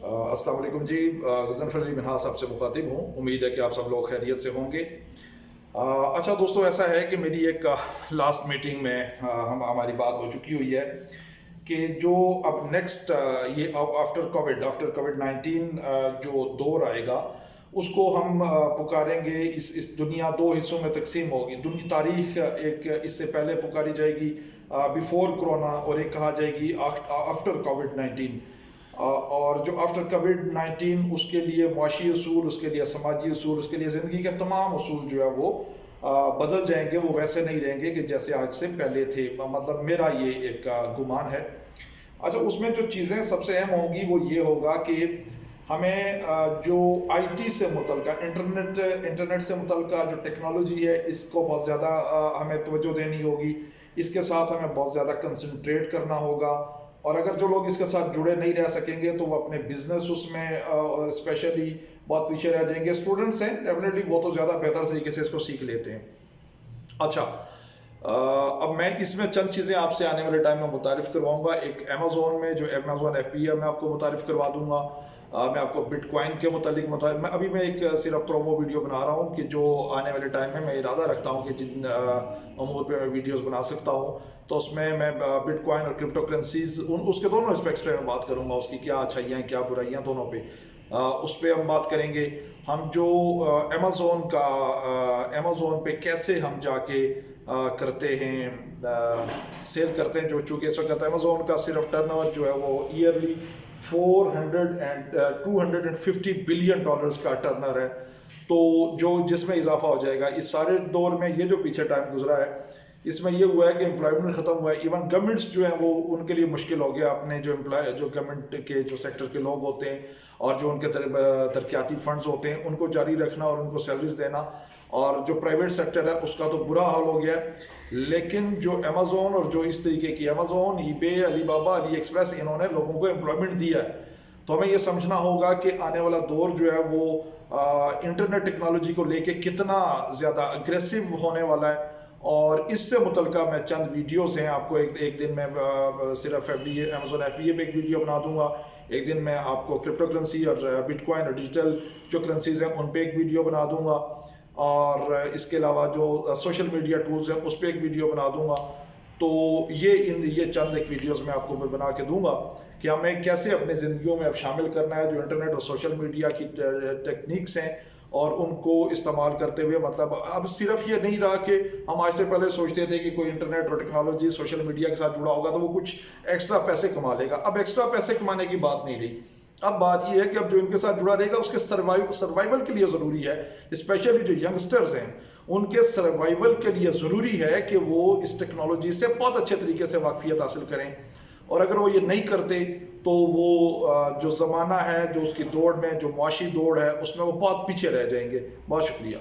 अस्सलाम वालेकुम जी। गज़नफ़र अली मिन्हास आपसे मुखातिब हूँ। उम्मीद है कि आप सब लोग खैरियत से होंगे। अच्छा दोस्तों, ऐसा है कि मेरी एक लास्ट मीटिंग में हमारी बात हो चुकी हुई है कि जो अब नेक्स्ट ये अब आफ्टर कोविड 19 जो दौर आएगा उसको हम पुकारेंगे। इस दुनिया दो हिस्सों में तकसीम होगी। दुनिया तारीख एक इससे पहले पुकारी जाएगी बिफोर कोरोना, और एक कहा जाएगी आफ्टर कोविड 19। और जो आफ्टर कोविड 19 उसके लिए मुआशी उसूल, उसके लिए समाजी उसूल, उसके लिए ज़िंदगी के तमाम उसूल जो है वो बदल जाएंगे। वो वैसे नहीं रहेंगे कि जैसे आज से पहले थे। मतलब मेरा ये एक गुमान है। अच्छा, उसमें जो चीज़ें सबसे अहम होंगी वो ये होगा कि हमें जो आईटी से मुतल्लिका इंटरनेट से मुतल्लिका जो टेक्नोलॉजी है इसको बहुत ज़्यादा हमें तवज्जो देनी होगी। इसके साथ हमें बहुत ज़्यादा कंसंट्रेट करना होगा। और अगर जो लोग इसके साथ जुड़े नहीं रह सकेंगे तो वो अपने बिजनेस उसमें स्पेशली बहुत पीछे रह जाएंगे। स्टूडेंट्स हैं डेफिनेटली, वो तो ज़्यादा बेहतर तरीके से इसको सीख लेते हैं। अच्छा, अब मैं इसमें चंद चीज़ें आपसे आने वाले टाइम में मुतारिफ़ करवाऊंगा। एक अमेज़ोन में जो अमेज़ोन FBA मैं आपको मुतारिफ़ करवा दूंगा। मैं आपको बिटकॉइन के मुतालिक मैं एक सिर्फ प्रोमो वीडियो बना रहा हूँ कि जो आने वाले टाइम में मैं इरादा रखता हूँ कि जिन अमूर पे मैं वीडियोस बना सकता हूँ, तो उसमें मैं बिटकॉइन और क्रिप्टो करेंसीज उसके दोनों एस्पेक्ट्स पे मैं बात करूँगा। उसकी क्या अच्छाइयाँ हैं, क्या बुराइयाँ, दोनों पे उस पर हम बात करेंगे। हम जो अमेज़ोन पे कैसे हम जाके करते हैं, सेल करते हैं। जो चूँकि इस वक्त अमेज़ोन का सिर्फ टर्नओवर जो है वो ईयरली 250 बिलियन डॉलर्स का टर्नर है। तो जो जिसमें इजाफा हो जाएगा इस सारे दौर में। ये जो पीछे टाइम गुजरा है इसमें ये हुआ है कि एम्प्लॉयमेंट ख़त्म हुआ है। इवन गवर्नमेंट्स जो है वो उनके लिए मुश्किल हो गया। अपने जो गवर्नमेंट के जो सेक्टर के लोग होते हैं और जो उनके तरक्याती फंड्स होते हैं उनको जारी रखना और उनको सर्विस देना, और जो प्राइवेट सेक्टर है उसका तो बुरा हाल हो गया है। लेकिन जो अमेज़ोन और जो इस तरीके की Amazon, eBay, Alibaba, Ali express, इन्होंने लोगों को एम्प्लॉयमेंट दिया है। तो हमें ये समझना होगा कि आने वाला दौर जो है वो इंटरनेट टेक्नोलॉजी को लेके कितना ज़्यादा अग्रेसिव होने वाला है। और इससे मुतल्लिका मैं चंद वीडियोस हैं आपको एक दिन में सिर्फ अमेज़ोन FBA पे एक वीडियो बना दूंगा। एक दिन मैं आपको क्रिप्टो करेंसी और बिटकॉइन और डिजिटल जो करेंसीज हैं उन पे एक वीडियो बना दूंगा। और इसके अलावा जो सोशल मीडिया टूल्स हैं उस पर एक वीडियो बना दूंगा। तो ये चंद एक वीडियोस मैं आपको बना के दूंगा कि हमें कैसे अपनी ज़िंदगियों में अब शामिल करना है जो इंटरनेट और सोशल मीडिया की टेक्निक्स हैं, और उनको इस्तेमाल करते हुए मतलब अब सिर्फ ये नहीं रहा कि हम आज से पहले सोचते थे कि कोई इंटरनेट और टेक्नोलॉजी सोशल मीडिया के साथ जुड़ा होगा तो वो कुछ एक्स्ट्रा पैसे कमा लेगा। अब एक्स्ट्रा पैसे कमाने की बात नहीं रही। अब बात यह है कि अब जो इनके साथ जुड़ा रहेगा उसके सर्वाइवल के लिए ज़रूरी है, स्पेशली जो यंगस्टर्स हैं उनके सर्वाइवल के लिए ज़रूरी है कि वो इस टेक्नोलॉजी से बहुत अच्छे तरीके से वाकफियत हासिल करें। और अगर वो ये नहीं करते तो वो जो ज़माना है, जो उसकी दौड़ में जो मुआशी दौड़ है उसमें वो बहुत पीछे रह जाएंगे। बहुत शुक्रिया।